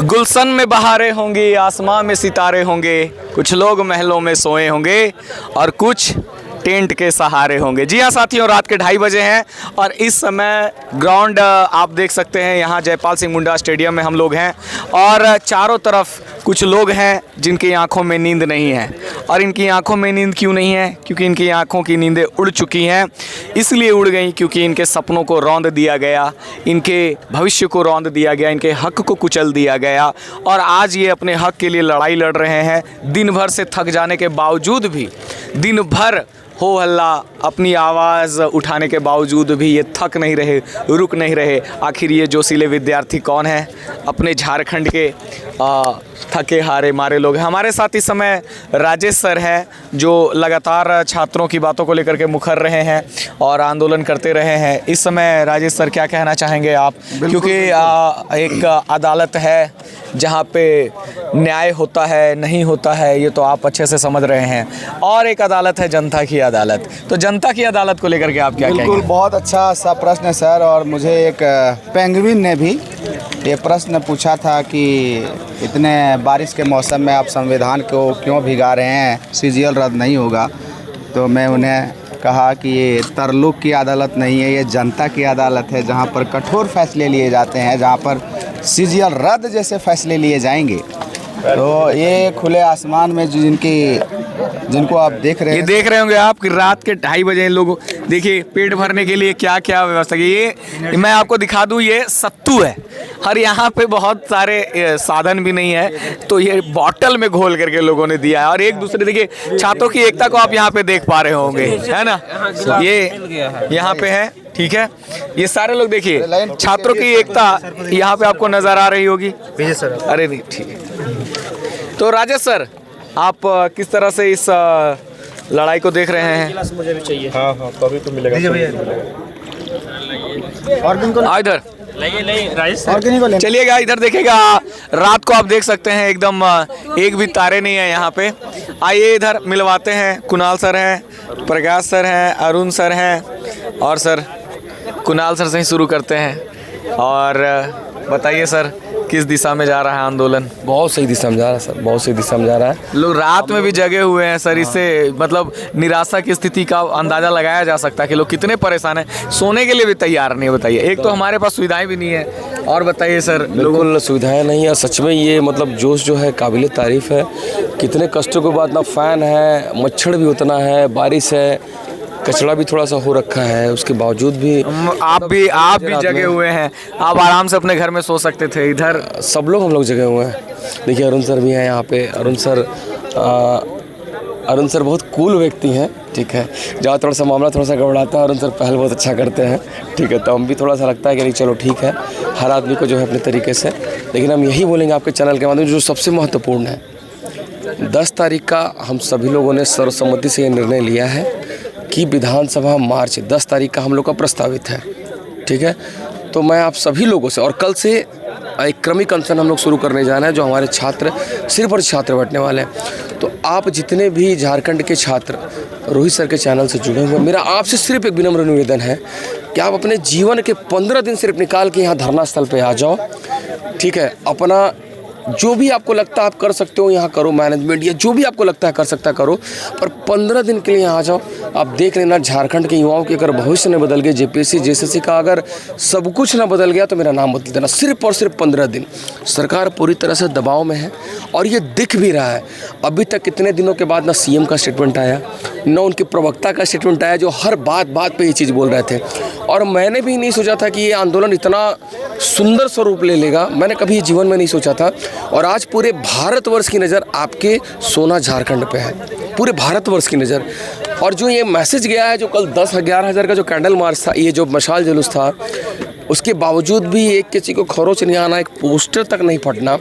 गुलशन में बहारें होंगी, आसमां में सितारे होंगे, कुछ लोग महलों में सोए होंगे और कुछ टेंट के सहारे होंगे। जी हाँ साथियों, रात के 2:30 बजे हैं और इस समय ग्राउंड आप देख सकते हैं। यहाँ जयपाल सिंह मुंडा स्टेडियम में हम लोग हैं और चारों तरफ कुछ लोग हैं जिनकी आंखों में नींद नहीं है। और इनकी आंखों में नींद क्यों नहीं है? क्योंकि इनकी आंखों की नींदें उड़ चुकी हैं। इसलिए उड़ गई क्योंकि इनके सपनों को रौंद दिया गया, इनके भविष्य को रौंद दिया गया, इनके हक को कुचल दिया गया। और आज ये अपने हक के लिए लड़ाई लड़ रहे हैं। दिन भर से थक जाने के बावजूद भी, दिन भर हो हल्ला अपनी आवाज़ उठाने के बावजूद भी ये थक नहीं रहे, रुक नहीं रहे। आखिर ये जोशीले विद्यार्थी कौन है? अपने झारखंड के थके हारे मारे लोग हैं। हमारे साथ इस समय राजेश सर हैं जो लगातार छात्रों की बातों को लेकर के मुखर रहे हैं और आंदोलन करते रहे हैं। इस समय राजेश सर क्या कहना चाहेंगे आप? क्योंकि एक अदालत है जहाँ पे न्याय होता है नहीं होता है, ये तो आप अच्छे से समझ रहे हैं। और एक अदालत है जनता की अदालत। तो जनता की अदालत को लेकर के आप क्या कहेंगे? बिल्कुल, बहुत अच्छा सा प्रश्न है सर। और मुझे एक पेंगुइन ने भी ये प्रश्न पूछा था कि इतने बारिश के मौसम में आप संविधान को क्यों भिगा रहे हैं, सीजीएल रद्द नहीं होगा? तो मैं उन्हें कहा कि ये तरलुक की अदालत नहीं है, ये जनता की अदालत है जहाँ पर कठोर फैसले लिए जाते हैं, जहाँ पर सीजीएल रद्द जैसे फैसले लिए जाएंगे। तो ये खुले आसमान में जिनको आप देख रहे हैं, ये देख रहे होंगे आप कि रात के 2:30 बजे लोग देखिए पेट भरने के लिए क्या क्या व्यवस्था की। ये मैं आपको दिखा दूं, ये सत्तू है और यहाँ पे बहुत सारे साधन भी नहीं है, तो ये बॉटल में घोल करके लोगों ने दिया है। और एक दूसरे देखिए छात्रों की एकता को आप यहाँ पे देख पा रहे होंगे, है ना? ये यहाँ पे है, ठीक है। ये सारे लोग देखिए छात्रों की एकता यहाँ पे आपको नजर आ रही होगी। अरे नहीं, ठीक है। तो राजेश सर, आप किस तरह से इस लड़ाई को देख रहे हैं? मुझे भी चाहिए। हाँ तो अभी तो मिलेगा। और इधर और चलिएगा, इधर देखिएगा। रात को आप देख सकते हैं एकदम एक भी तारे नहीं है यहाँ पे। आइए इधर मिलवाते हैं। कुणाल सर हैं, प्रकाश सर हैं, अरुण सर हैं। और सर कुणाल सर से ही शुरू करते हैं। और बताइए सर, किस दिशा में जा रहा है आंदोलन? बहुत सही दिशा में जा रहा है सर, बहुत सही दिशा में जा रहा है। लोग रात में भी जगे हुए हैं सर। इससे मतलब निराशा की स्थिति का अंदाजा लगाया जा सकता है कि लोग कितने परेशान हैं, सोने के लिए भी तैयार नहीं है। बताइए, एक तो हमारे पास सुविधाएं भी नहीं है, और बताइए सर। बिल्कुल सुविधाएं नहीं है। सच में ये मतलब जोश जो है काबिल तारीफ़ है। कितने कष्टों के बाद ना फैन है, मच्छर भी उतना है, बारिश है, कचरा भी थोड़ा सा हो रखा है, उसके बावजूद भी आप भी जगे हुए हैं। आप आराम से अपने घर में सो सकते थे। इधर सब लोग हम लोग जगे हुए हैं। देखिए अरुण सर भी हैं यहाँ पे। अरुण सर बहुत कूल व्यक्ति हैं, ठीक है। जहाँ थोड़ा सा मामला थोड़ा सा गड़बड़ाता है, अरुण सर पहल बहुत अच्छा करते हैं, ठीक है। तो हम भी थोड़ा सा लगता है कि नहीं चलो ठीक है, हर आदमी को जो है अपने तरीके से। लेकिन हम यही बोलेंगे आपके चैनल के माध्यम से, जो सबसे महत्वपूर्ण है, 10 तारीख का हम सभी लोगों ने सर्वसम्मति से ये निर्णय लिया है कि विधानसभा मार्च 10 तारीख का हम लोग का प्रस्तावित है, ठीक है। तो मैं आप सभी लोगों से, और कल से एक क्रमिक अनशन हम लोग शुरू करने जाना है, जो हमारे छात्र सिर्फ और छात्र बैठने वाले हैं। तो आप जितने भी झारखंड के छात्र रोहित सर के चैनल से जुड़े हुए, मेरा आपसे सिर्फ एक विनम्र निवेदन है कि आप अपने जीवन के 15 दिन सिर्फ निकाल के यहाँ धरना स्थल पर आ जाओ, ठीक है। अपना जो भी आपको लगता है आप कर सकते हो यहाँ करो, मैनेजमेंट या जो भी आपको लगता है कर सकता है करो, पर 15 दिन के लिए यहाँ आ जाओ। आप देख लेना झारखंड के युवाओं के अगर भविष्य न बदल गए, जेपीएससी जेएसएससी का अगर सब कुछ ना बदल गया, तो मेरा नाम बदल देना। सिर्फ और सिर्फ 15 दिन। सरकार पूरी तरह से दबाव में है और ये दिख भी रहा है। अभी तक कितने दिनों के बाद ना सीएम का स्टेटमेंट आया, न उनके प्रवक्ता का स्टेटमेंट आया, जो हर बात पर ये चीज़ बोल रहे थे। और मैंने भी नहीं सोचा था कि ये आंदोलन इतना सुंदर स्वरूप ले लेगा। मैंने कभी जीवन में नहीं सोचा था। और आज पूरे भारतवर्ष की नज़र आपके सोना झारखंड पे है, पूरे भारतवर्ष की नज़र। और जो ये मैसेज गया है, जो कल 10-11 हज़ार का जो कैंडल मार्च था, ये जो मशाल जुलूस था, उसके बावजूद भी एक किसी को खरोच नहीं आना, एक पोस्टर तक नहीं फटना।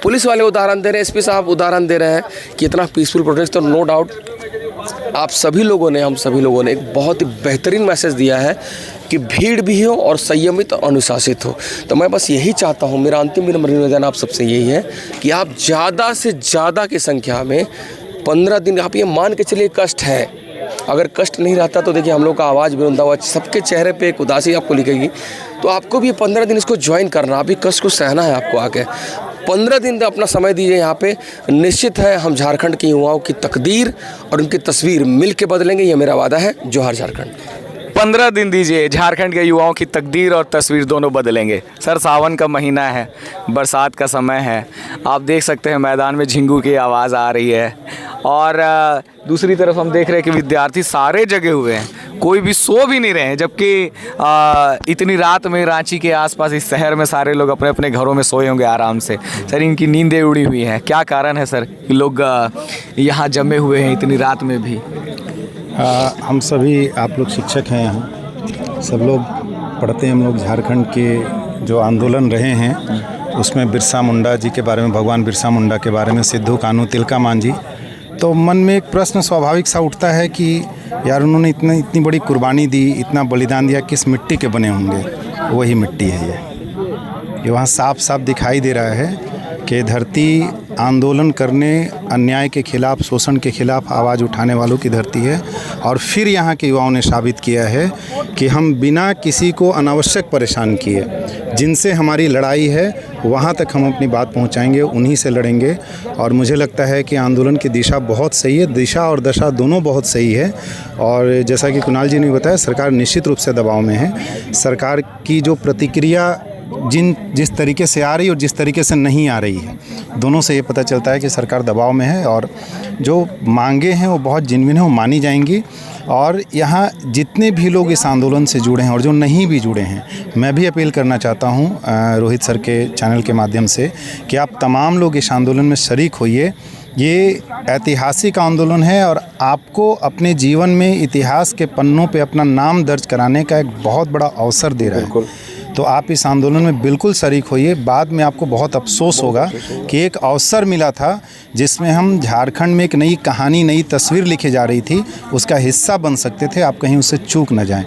पुलिस वाले उदाहरण दे रहे हैं, एसपी साहब उदाहरण दे रहे हैं कि इतना पीसफुल प्रोटेस्ट। तो नो डाउट आप सभी लोगों ने, हम सभी लोगों ने एक बहुत ही बेहतरीन मैसेज दिया है कि भीड़ भी हो और संयमित और अनुशासित हो। तो मैं बस यही चाहता हूँ, मेरा अंतिम निवेदन आप सबसे यही है कि आप ज़्यादा से ज़्यादा की संख्या में 15 दिन, आप ये मान के चलिए कष्ट है। अगर कष्ट नहीं रहता तो देखिए हम लोग का आवाज़ भी हुआ, सबके चेहरे पे एक उदासी आपको लिखेगी। तो आपको भी 15 दिन इसको ज्वाइन करना, अभी कष्ट को सहना है आपको आके। 15 दिन का अपना समय दीजिए यहाँ पे। निश्चित है हम झारखंड के युवाओं की तकदीर और उनकी तस्वीर मिल के बदलेंगे, ये मेरा वादा है। जोहार झारखंड। 15 दिन दीजिए, झारखंड के युवाओं की तकदीर और तस्वीर दोनों बदलेंगे। सर, सावन का महीना है, बरसात का समय है, आप देख सकते हैं मैदान में झिंगू की आवाज़ आ रही है और दूसरी तरफ हम देख रहे हैं कि विद्यार्थी सारे जगे हुए हैं, कोई भी सो भी नहीं रहे हैं, जबकि इतनी रात में रांची के आसपास इस शहर में सारे लोग अपने अपने घरों में सोए होंगे आराम से। सर, इनकी नींदें उड़ी हुई हैं, क्या कारण है सर कि लोग यहाँ जमे हुए हैं इतनी रात में भी? हम सभी, आप लोग शिक्षक हैं, यहाँ सब लोग पढ़ते हैं। हम लोग झारखंड के जो आंदोलन रहे हैं उसमें बिरसा मुंडा जी के बारे में, भगवान बिरसा मुंडा के बारे में, सिद्धू कान्हू, तिलका मांझी, तो मन में एक प्रश्न स्वाभाविक सा उठता है कि यार उन्होंने इतनी बड़ी कुर्बानी दी, इतना बलिदान दिया, किस मिट्टी के बने होंगे? वही मिट्टी है ये वहाँ साफ साफ दिखाई दे रहा है कि धरती आंदोलन करने, अन्याय के खिलाफ, शोषण के खिलाफ आवाज़ उठाने वालों की धरती है। और फिर यहाँ के युवाओं ने साबित किया है कि हम बिना किसी को अनावश्यक परेशान किए, जिनसे हमारी लड़ाई है वहाँ तक हम अपनी बात पहुँचाएंगे, उन्हीं से लड़ेंगे। और मुझे लगता है कि आंदोलन की दिशा बहुत सही है, दिशा और दशा दोनों बहुत सही है। और जैसा कि कुणाल जी ने बताया, सरकार निश्चित रूप से दबाव में है। सरकार की जो प्रतिक्रिया जिस तरीके से आ रही और जिस तरीके से नहीं आ रही है, दोनों से ये पता चलता है कि सरकार दबाव में है और जो मांगे हैं वो बहुत जेन्युइन है, वो मानी जाएंगी। और यहाँ जितने भी लोग इस आंदोलन से जुड़े हैं और जो नहीं भी जुड़े हैं, मैं भी अपील करना चाहता हूँ रोहित सर के चैनल के माध्यम से कि आप तमाम लोग इस आंदोलन में शरीक होइए। ये ऐतिहासिक आंदोलन है और आपको अपने जीवन में इतिहास के पन्नों पे अपना नाम दर्ज कराने का एक बहुत बड़ा अवसर दे रहा है। तो आप इस आंदोलन में बिल्कुल शरीक होइए। बाद में आपको बहुत अफसोस होगा कि एक अवसर मिला था जिसमें हम झारखंड में एक नई कहानी, नई तस्वीर लिखी जा रही थी, उसका हिस्सा बन सकते थे, आप कहीं उससे चूक न जाएं।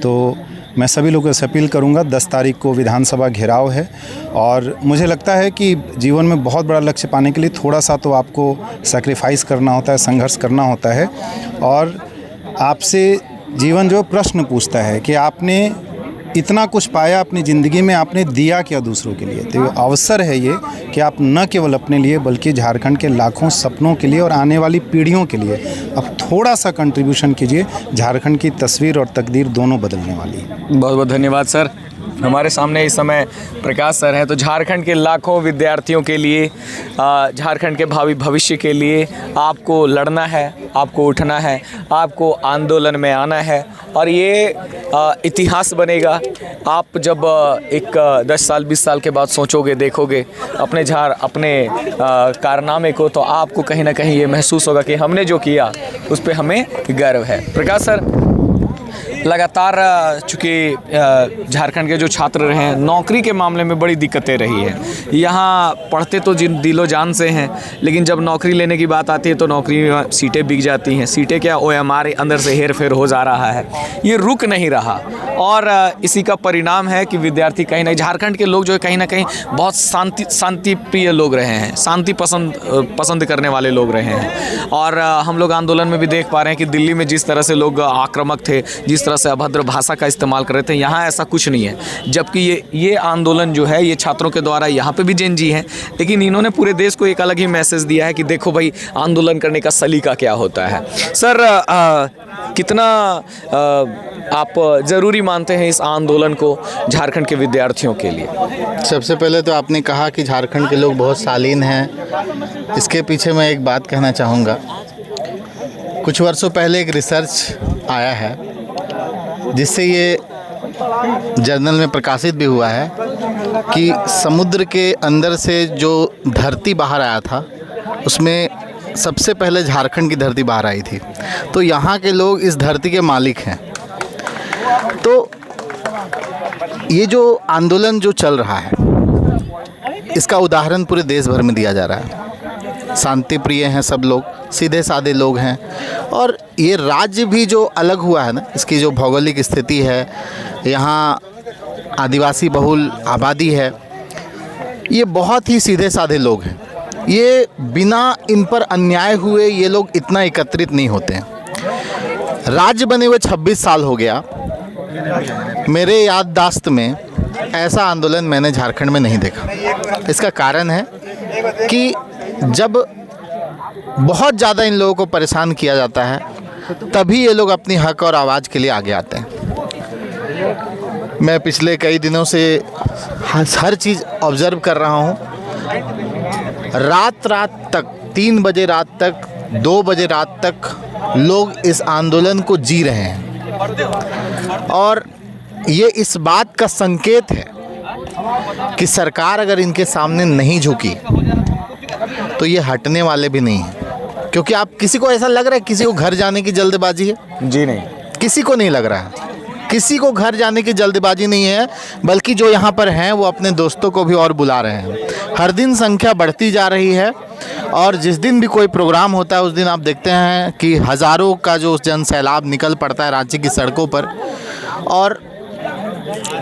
तो मैं सभी लोगों से अपील करूंगा, 10 तारीख को विधानसभा घेराव है और मुझे लगता है कि जीवन में बहुत बड़ा लक्ष्य पाने के लिए थोड़ा सा तो आपको सैक्रिफाइस करना होता है, संघर्ष करना होता है। और आपसे जीवन जो प्रश्न पूछता है कि आपने इतना कुछ पाया अपनी ज़िंदगी में, आपने दिया क्या दूसरों के लिए? तो अवसर है ये कि आप न केवल अपने लिए बल्कि झारखंड के लाखों सपनों के लिए और आने वाली पीढ़ियों के लिए अब थोड़ा सा कंट्रीब्यूशन कीजिए। झारखंड की तस्वीर और तकदीर दोनों बदलने वाली है। बहुत बहुत धन्यवाद सर। हमारे सामने इस समय प्रकाश सर हैं। तो झारखंड के लाखों विद्यार्थियों के लिए, झारखंड के भावी भविष्य के लिए आपको लड़ना है, आपको उठना है, आपको आंदोलन में आना है और ये इतिहास बनेगा। आप जब एक 10 साल 20 साल के बाद सोचोगे, देखोगे अपने कारनामे को, तो आपको कहीं ना कहीं ये महसूस होगा कि हमने जो किया उस पर हमें गर्व है। प्रकाश सर, लगातार चूँकि झारखंड के जो छात्र रहे हैं, नौकरी के मामले में बड़ी दिक्कतें रही है। यहाँ पढ़ते तो दिलो जान से हैं, लेकिन जब नौकरी लेने की बात आती है तो नौकरी में सीटें बिक जाती हैं। सीटें क्या, OMR अंदर से हेर फेर हो जा रहा है, ये रुक नहीं रहा। और इसी का परिणाम है कि विद्यार्थी कहीं ना, झारखंड के लोग जो है कहीं ना कहीं बहुत शांति प्रिय लोग रहे हैं, शांति पसंद करने वाले लोग रहे हैं। और हम लोग आंदोलन में भी देख पा रहे हैं कि दिल्ली में जिस तरह से लोग आक्रामक थे, जिस तरह से अभद्र भाषा का इस्तेमाल कर रहे थे, यहाँ ऐसा कुछ नहीं है। जबकि ये आंदोलन जो है ये छात्रों के द्वारा यहाँ पे भी जेन जी हैं, लेकिन इन्होंने पूरे देश को एक अलग ही मैसेज दिया है कि देखो भाई आंदोलन करने का सलीका क्या होता है। सर, कितना आप ज़रूरी मानते हैं इस आंदोलन को झारखंड के विद्यार्थियों के लिए? सबसे पहले तो आपने कहा कि झारखंड के लोग बहुत शालीन हैं। इसके पीछे मैं एक बात कहना चाहूँगा। कुछ वर्षों पहले एक रिसर्च आया है जिससे ये जर्नल में प्रकाशित भी हुआ है कि समुद्र के अंदर से जो धरती बाहर आया था उसमें सबसे पहले झारखंड की धरती बाहर आई थी। तो यहाँ के लोग इस धरती के मालिक हैं। तो ये जो आंदोलन जो चल रहा है इसका उदाहरण पूरे देश भर में दिया जा रहा है। शांति प्रिय हैं सब लोग, सीधे साधे लोग हैं। और ये राज्य भी जो अलग हुआ है ना, इसकी जो भौगोलिक स्थिति है, यहाँ आदिवासी बहुल आबादी है, ये बहुत ही सीधे साधे लोग हैं। ये बिना इन पर अन्याय हुए ये लोग इतना एकत्रित नहीं होते हैं। राज्य बने हुए 26 साल हो गया। मेरे याददाश्त में ऐसा आंदोलन मैंने झारखंड में नहीं देखा। इसका कारण है कि जब बहुत ज़्यादा इन लोगों को परेशान किया जाता है तभी ये लोग अपनी हक और आवाज़ के लिए आगे आते हैं। मैं पिछले कई दिनों से हर चीज़ ऑब्ज़र्व कर रहा हूँ। रात तक 3 बजे रात तक 2 बजे रात तक लोग इस आंदोलन को जी रहे हैं और ये इस बात का संकेत है कि सरकार अगर इनके सामने नहीं झुकी तो ये हटने वाले भी नहीं हैं। क्योंकि आप किसी को ऐसा लग रहा है किसी को घर जाने की जल्दबाजी है? जी नहीं, किसी को नहीं लग रहा है। किसी को घर जाने की जल्दबाजी नहीं है, बल्कि जो यहाँ पर हैं वो अपने दोस्तों को भी और बुला रहे हैं। हर दिन संख्या बढ़ती जा रही है और जिस दिन भी कोई प्रोग्राम होता है उस दिन आप देखते हैं कि हज़ारों का जो जन सैलाब निकल पड़ता है रांची की सड़कों पर। और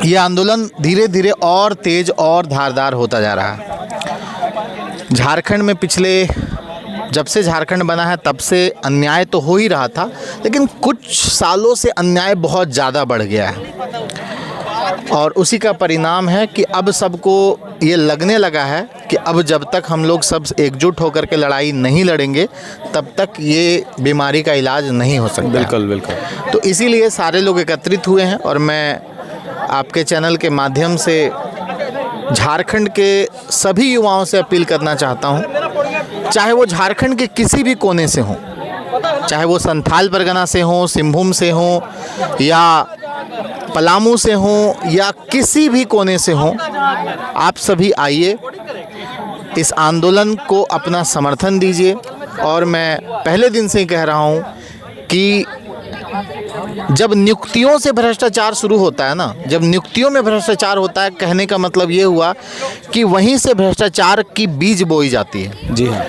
ये आंदोलन धीरे धीरे और तेज़ और धारदार होता जा रहा है। झारखंड में जब से झारखंड बना है तब से अन्याय तो हो ही रहा था, लेकिन कुछ सालों से अन्याय बहुत ज़्यादा बढ़ गया है और उसी का परिणाम है कि अब सबको ये लगने लगा है कि अब जब तक हम लोग सब एकजुट होकर के लड़ाई नहीं लड़ेंगे तब तक ये बीमारी का इलाज नहीं हो सकता। बिल्कुल बिल्कुल। तो इसीलिए सारे लोग एकत्रित हुए हैं और मैं आपके चैनल के माध्यम से झारखंड के सभी युवाओं से अपील करना चाहता हूं, चाहे वो झारखंड के किसी भी कोने से हों, चाहे वो संथाल परगना से हों, सिंहभूम से हों या पलामू से हों या किसी भी कोने से हों, आप सभी आइए, इस आंदोलन को अपना समर्थन दीजिए। और मैं पहले दिन से ही कह रहा हूं कि जब नियुक्तियों से भ्रष्टाचार शुरू होता है ना, जब नियुक्तियों में भ्रष्टाचार होता है, कहने का मतलब ये हुआ कि वहीं से भ्रष्टाचार की बीज बोई जाती है। जी हाँ।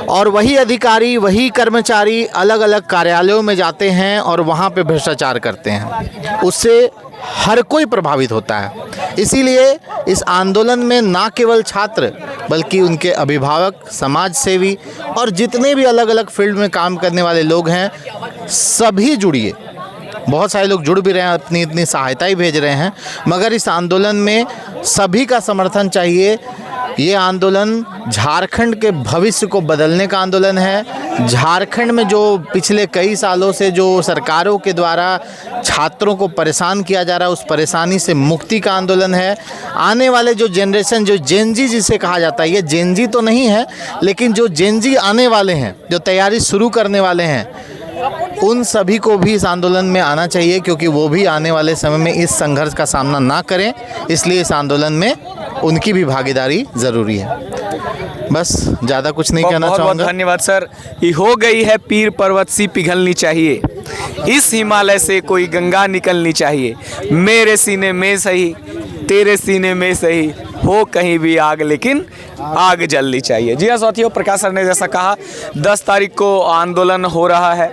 और वही अधिकारी, वही कर्मचारी अलग अलग कार्यालयों में जाते हैं और वहाँ पे भ्रष्टाचार करते हैं। उससे हर कोई प्रभावित होता है। इसीलिए इस आंदोलन में ना केवल छात्र बल्कि उनके अभिभावक, समाज सेवी और जितने भी अलग अलग फील्ड में काम करने वाले लोग हैं, सभी जुड़िए। बहुत सारे लोग जुड़ भी रहे हैं, अपनी इतनी सहायता ही भेज रहे हैं, मगर इस आंदोलन में सभी का समर्थन चाहिए। ये आंदोलन झारखंड के भविष्य को बदलने का आंदोलन है। झारखंड में जो पिछले कई सालों से जो सरकारों के द्वारा छात्रों को परेशान किया जा रहा है, उस परेशानी से मुक्ति का आंदोलन है। आने वाले जो जनरेशन, जो जेनजी जिसे कहा जाता है, ये जेनजी तो नहीं है, लेकिन जो जेनजी आने वाले हैं, जो तैयारी शुरू करने वाले हैं, उन सभी को भी इस आंदोलन में आना चाहिए, क्योंकि वो भी आने वाले समय में इस संघर्ष का सामना ना करें। इसलिए इस आंदोलन में उनकी भी भागीदारी ज़रूरी है। बस ज़्यादा कुछ नहीं कहना बहुत चाहूँगा। बहुत धन्यवाद सर। ये हो गई है पीर पर्वत सी पिघलनी चाहिए, इस हिमालय से कोई गंगा निकलनी चाहिए। मेरे सीने में सही, तेरे सीने में सही, हो कहीं भी आग, लेकिन आग जलनी चाहिए। जी हाँ साथियों, प्रकाश सर ने जैसा कहा 10 तारीख को आंदोलन हो रहा है,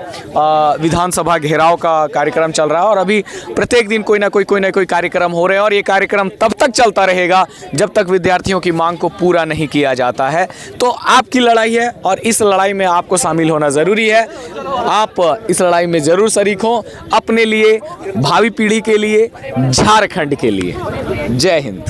विधानसभा घेराव का कार्यक्रम चल रहा है और अभी प्रत्येक दिन कोई ना कोई कार्यक्रम हो रहे हैं और ये कार्यक्रम तब तक चलता रहेगा जब तक विद्यार्थियों की मांग को पूरा नहीं किया जाता है। तो आपकी लड़ाई है और इस लड़ाई में आपको शामिल होना ज़रूरी है। आप इस लड़ाई में ज़रूर शरीक हों, अपने लिए, भावी पीढ़ी के लिए, झारखंड के लिए। जय हिंद।